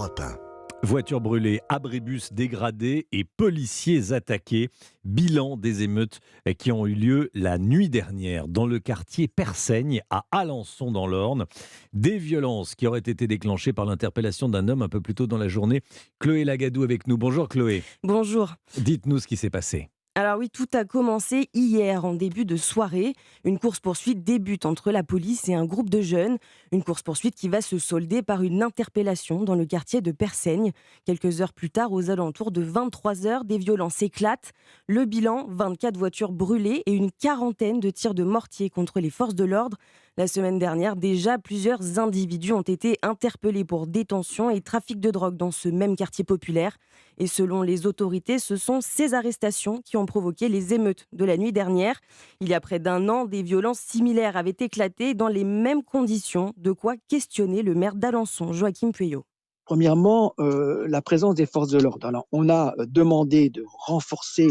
Europe 1. Voitures brûlées, abribus dégradés et policiers attaqués. Bilan des émeutes qui ont eu lieu la nuit dernière dans le quartier Persaigne à Alençon dans l'Orne. Des violences qui auraient été déclenchées par l'interpellation d'un homme un peu plus tôt dans la journée. Chloé Lagadou avec nous. Bonjour Chloé. Bonjour. Dites-nous ce qui s'est passé. Alors oui, tout a commencé hier en début de soirée. Une course-poursuite débute entre la police et un groupe de jeunes. Une course-poursuite qui va se solder par une interpellation dans le quartier de Persaigne. Quelques heures plus tard, aux alentours de 23h, des violences éclatent. Le bilan, 24 voitures brûlées et une quarantaine de tirs de mortier contre les forces de l'ordre. La semaine dernière, déjà, plusieurs individus ont été interpellés pour détention et trafic de drogue dans ce même quartier populaire. Et selon les autorités, ce sont ces arrestations qui ont provoqué les émeutes de la nuit dernière. Il y a près d'un an, des violences similaires avaient éclaté dans les mêmes conditions, de quoi questionner le maire d'Alençon, Joachim Pueyo. Premièrement, la présence des forces de l'ordre. Alors, on a demandé de renforcer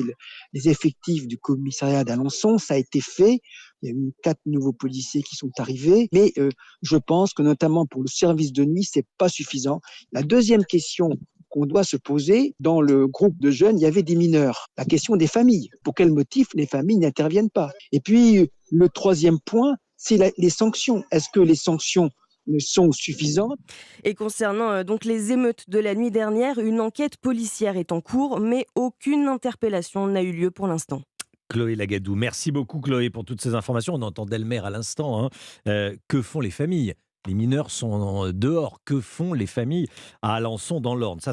les effectifs du commissariat d'Alençon. Ça a été fait. Il y a eu 4 nouveaux policiers qui sont arrivés. Mais je pense que notamment pour le service de nuit, c'est pas suffisant. La deuxième question qu'on doit se poser, dans le groupe de jeunes, il y avait des mineurs. La question des familles. Pour quel motif les familles n'interviennent pas? Et puis, le troisième point, c'est les sanctions. Est-ce que les sanctions ne sont suffisantes? Et concernant donc les émeutes de la nuit dernière, une enquête policière est en cours, mais aucune interpellation n'a eu lieu pour l'instant. Chloé Lagadou. Merci beaucoup Chloé pour toutes ces informations. On entendait le maire à l'instant. Que font les familles? Les mineurs sont dehors. Que font les familles à Alençon dans l'Orne? Ça,